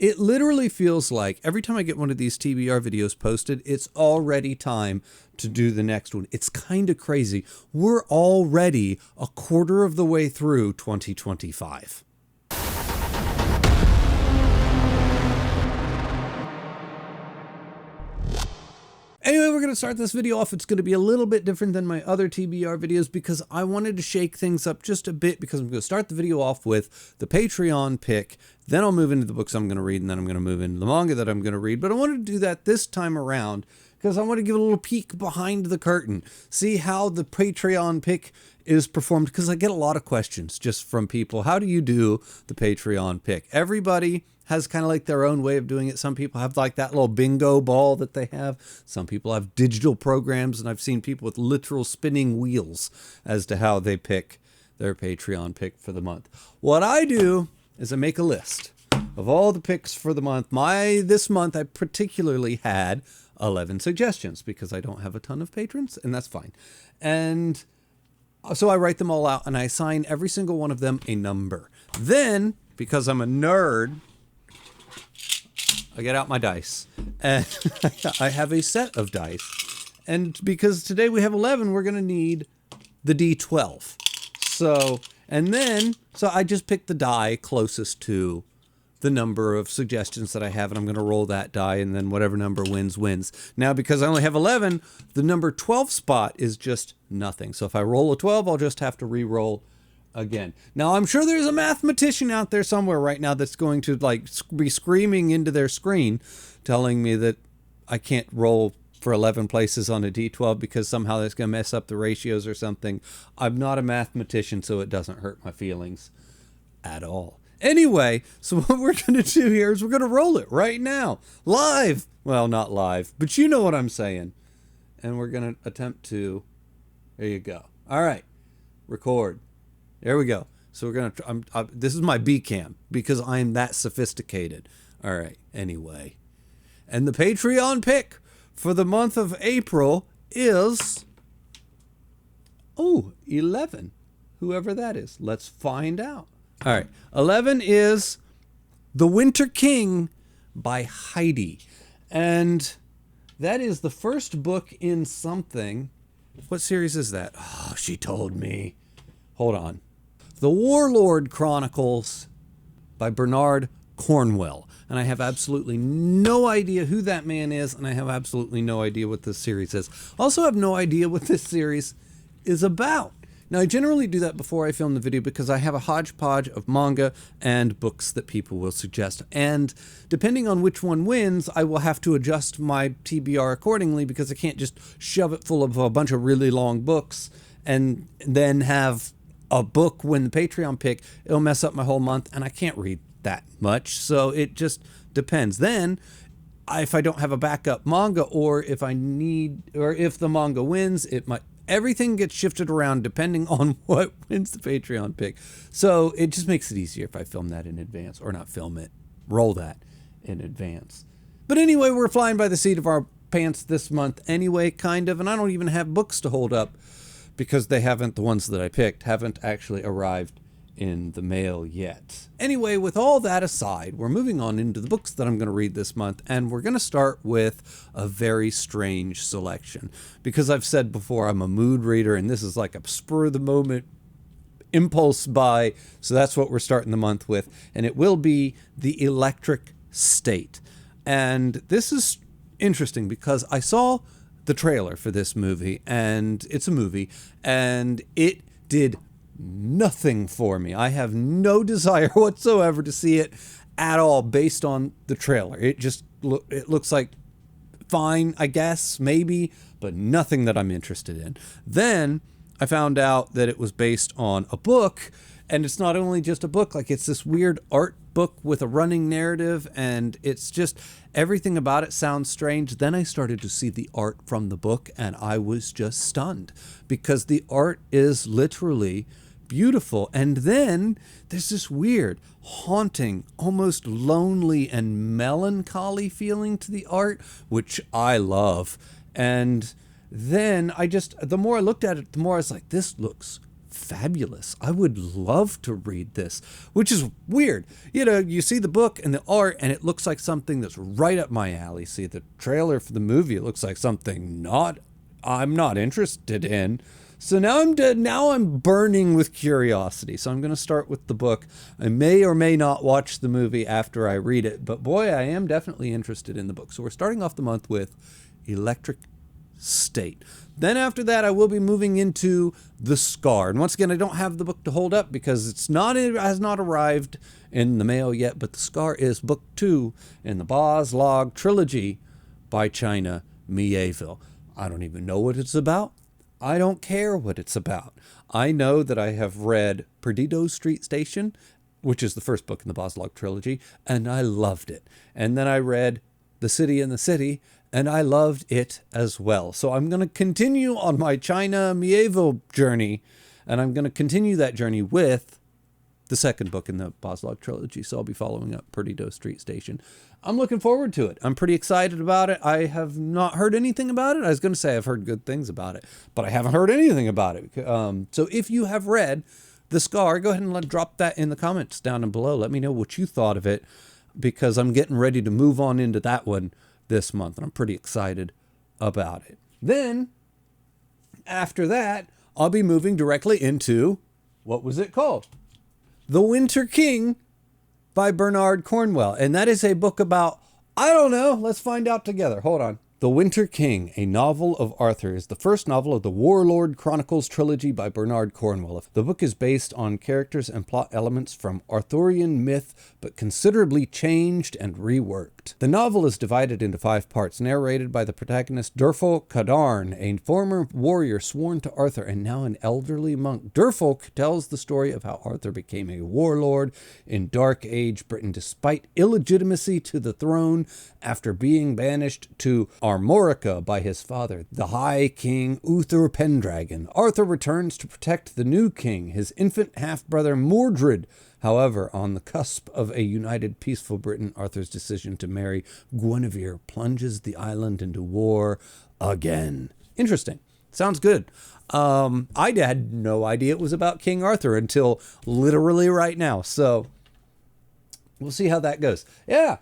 It literally feels like every time I get one of these TBR videos posted, it's already time to do the next one. It's kind of crazy. We're already a quarter of the way through 2025. Anyway, we're going to start this video off. It's going to be a little bit different than my other TBR videos because I wanted to shake things up just a bit, because I'm going to start the video off with the Patreon pick. Then I'll move into the books I'm going to read, and then I'm going to move into the manga that I'm going to read. But I wanted to do that this time around because I want to give a little peek behind the curtain, see how the Patreon pick is performed, because I get a lot of questions just from people. How do you do the Patreon pick? Everybody has kind of like their own way of doing it. Some people have like that little bingo ball that they have. Some people have digital programs, and I've seen people with literal spinning wheels as to how they pick their Patreon pick for the month. What I do is I make a list of all the picks for the month. This month I particularly had 11 suggestions because I don't have a ton of patrons, and that's fine. And so I write them all out and I assign every single one of them a number. Then, because I'm a nerd, I get out my dice, and I have a set of dice. And because today we have 11, we're going to need the D12. So I just pick the die closest to the number of suggestions that I have, and I'm going to roll that die, and then whatever number wins, wins. Now, because I only have 11, the number 12 spot is just nothing. So if I roll a 12, I'll just have to re-roll again. Now, I'm sure there's a mathematician out there somewhere right now that's going to like be screaming into their screen telling me that I can't roll for 11 places on a D12 because somehow that's going to mess up the ratios or something. I'm not a mathematician, so it doesn't hurt my feelings at all. Anyway, so what we're going to do here is we're going to roll it right now. Live. Well, not live, but you know what I'm saying. And we're going to attempt to... There you go. All right. Record. There we go. So we're going to... this is my B cam because I'm that sophisticated. All right. Anyway. And the Patreon pick for the month of April is... 11. Whoever that is. Let's find out. All right. 11 is The Winter King by Heidi. And that is the first book in something. What series is that? Oh, she told me. Hold on. The Warlord Chronicles by Bernard Cornwell. And I have absolutely no idea who that man is, and I have absolutely no idea what this series is. Also have no idea what this series is about. Now, I generally do that before I film the video because I have a hodgepodge of manga and books that people will suggest. And depending on which one wins, I will have to adjust my TBR accordingly because I can't just shove it full of a bunch of really long books and then have a book win the Patreon pick. It'll mess up my whole month, and I can't read that much. So it just depends. Then, if I don't have a backup manga, or if the manga wins, it might... Everything gets shifted around depending on what wins the Patreon pick. So it just makes it easier if I film that in advance, or not film it, roll that in advance. But anyway, we're flying by the seat of our pants this month anyway, kind of. And I don't even have books to hold up because the ones that I picked haven't actually arrived in the mail yet. Anyway, with all that aside, we're moving on into the books that I'm going to read this month, and we're going to start with a very strange selection. Because I've said before, I'm a mood reader, and this is like a spur-of-the-moment impulse buy, so that's what we're starting the month with, and it will be The Electric State. And this is interesting because I saw the trailer for this movie, and it's a movie, and it did nothing for me. I have no desire whatsoever to see it at all based on the trailer. It looks like fine, I guess, maybe, but nothing that I'm interested in. Then I found out that it was based on a book, and it's not only just a book, like it's this weird art book with a running narrative, and it's just everything about it sounds strange. Then I started to see the art from the book, and I was just stunned because the art is literally beautiful. And then there's this weird, haunting, almost lonely and melancholy feeling to the art, which I love. And then the more I looked at it, the more I was like, this looks fabulous. I would love to read this, which is weird. You know, you see the book and the art, and it looks like something that's right up my alley. See the trailer for the movie, it looks like something I'm not interested in. So now I'm burning with curiosity. So I'm going to start with the book. I may or may not watch the movie after I read it, but boy, I am definitely interested in the book. So we're starting off the month with Electric State. Then after that, I will be moving into The Scar. And once again, I don't have the book to hold up because it has not arrived in the mail yet, but The Scar is book 2 in the Boz Log trilogy by China Miéville. I don't even know what it's about. I don't care what it's about. I know that I have read Perdido Street Station, which is the first book in the Boz Log trilogy, and I loved it. And then I read The City in the City, and I loved it as well. So I'm going to continue on my China Miéville journey, and I'm going to continue that journey with the second book in the Boz Log trilogy. So I'll be following up Perdido Street Station. I'm looking forward to it. I'm pretty excited about it. I have not heard anything about it. I was going to say I've heard good things about it, but I haven't heard anything about it. So if you have read The Scar, go ahead and drop that in the comments down below. Let me know what you thought of it, because I'm getting ready to move on into that one this month, and I'm pretty excited about it. Then, after that, I'll be moving directly into, what was it called? The Winter King by Bernard Cornwell. And that is a book about, I don't know, let's find out together. Hold on. The Winter King, a novel of Arthur, is the first novel of the Warlord Chronicles trilogy by Bernard Cornwell. The book is based on characters and plot elements from Arthurian myth, but considerably changed and reworked. The novel is divided into 5 parts, narrated by the protagonist Durfolk Cadarn, a former warrior sworn to Arthur and now an elderly monk. Durfolk tells the story of how Arthur became a warlord in Dark Age Britain, despite illegitimacy to the throne after being banished to Armorica by his father, the High King Uther Pendragon. Arthur returns to protect the new king, his infant half-brother Mordred. However, on the cusp of a united, peaceful Britain, Arthur's decision to marry Guinevere plunges the island into war again. Interesting. Sounds good. I had no idea it was about King Arthur until literally right now. So we'll see how that goes. Yeah.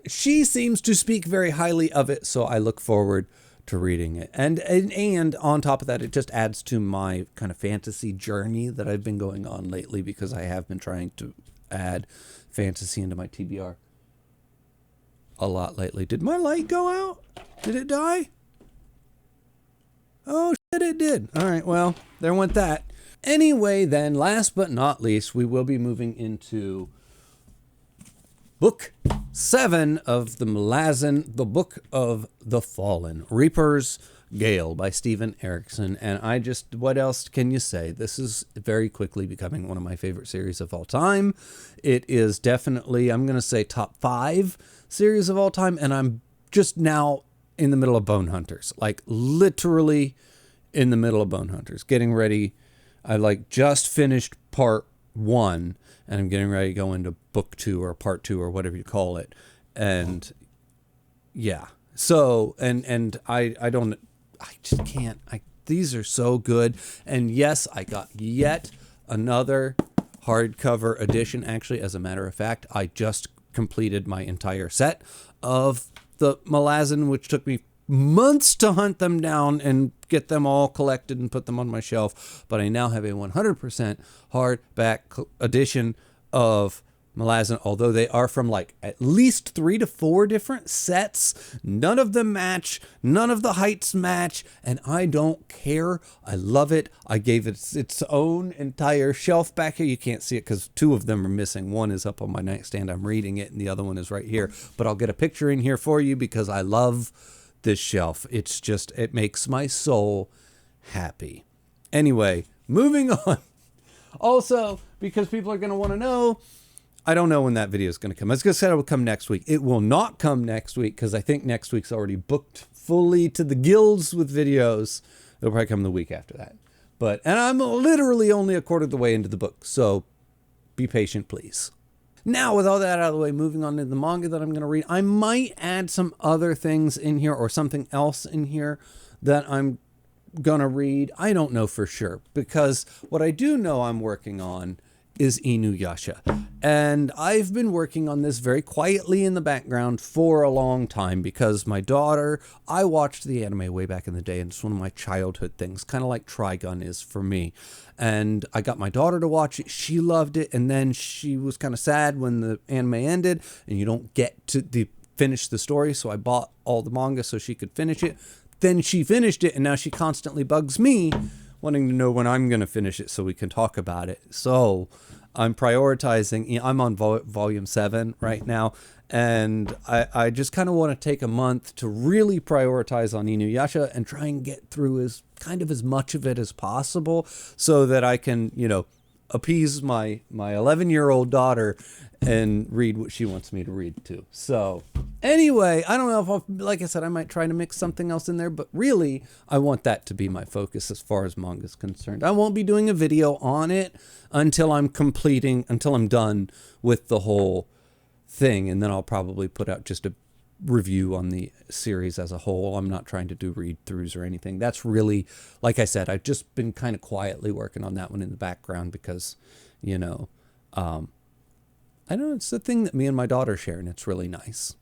She seems to speak very highly of it, so I look forward to reading it. And on top of that, it just adds to my kind of fantasy journey that I've been going on lately, because I have been trying to add fantasy into my TBR a lot lately. Did my light go out? Did it die? Oh, shit, it did. All right, well, there went that. Anyway, then, last but not least, we will be moving into Book 7 of the Malazan, the Book of the Fallen, Reaper's Gale by Stephen Erickson. And what else can you say? This is very quickly becoming one of my favorite series of all time. It is definitely, I'm going to say, top 5 series of all time. And I'm just now in the middle of Bone Hunters, like literally in the middle of Bone Hunters, getting ready. I just finished part 1. And I'm getting ready to go into book 2 or part 2 or whatever you call it. And yeah. So, and I just can't, these are so good. And yes, I got yet another hardcover edition. Actually, as a matter of fact, I just completed my entire set of the Malazan, which took me months to hunt them down and get them all collected and put them on my shelf. But I now have a 100% hardback edition of Malazan, although they are from at least 3 to 4 different sets. None of them match. None of the heights match. And I don't care. I love it. I gave it its own entire shelf back here. You can't see it because 2 of them are missing. One is up on my nightstand. I'm reading it, and the other one is right here. But I'll get a picture in here for you because I love this shelf. It makes my soul happy. Anyway, moving on. Also, because people are going to want to know, I don't know when that video is going to come. I was going to say it will come next week. It will not come next week because I think next week's already booked fully to the gills with videos. It'll probably come the week after that. And I'm literally only a quarter of the way into the book, so be patient, please. Now, with all that out of the way, moving on to the manga that I'm going to read, I might add some other things in here or something else in here that I'm gonna read, I don't know for sure, because what I do know I'm working on is Inuyasha. And I've been working on this very quietly in the background for a long time because my daughter, I watched the anime way back in the day, and it's one of my childhood things, kind of like Trigun is for me. And I got my daughter to watch it. She loved it, and then she was kind of sad when the anime ended, and you don't get to finish the story, so I bought all the manga so she could finish it. Then she finished it, and now she constantly bugs me wanting to know when I'm going to finish it so we can talk about it. So I'm prioritizing. I'm on volume 7 right now, and I just kind of want to take a month to really prioritize on Inuyasha and try and get through as much of it as possible so that I can, appease my 11-year-old daughter and read what she wants me to read too. So anyway, I don't know if like I said, I might try to mix something else in there, but really I want that to be my focus as far as manga is concerned. I won't be doing a video on it until I'm done with the whole thing. And then I'll probably put out just a review on the series as a whole. I'm not trying to do read-throughs or anything. That's really, like I said, I've just been kind of quietly working on that one in the background because, I know it's the thing that me and my daughter share, and it's really nice.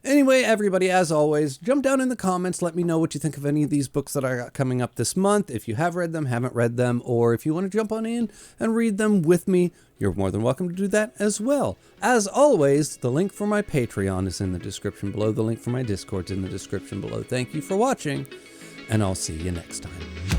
Anyway, everybody, as always, jump down in the comments. Let me know what you think of any of these books that I got coming up this month. If you have read them, haven't read them, or if you want to jump on in and read them with me, you're more than welcome to do that as well. As always, the link for my Patreon is in the description below. The link for my Discord's in the description below. Thank you for watching, and I'll see you next time.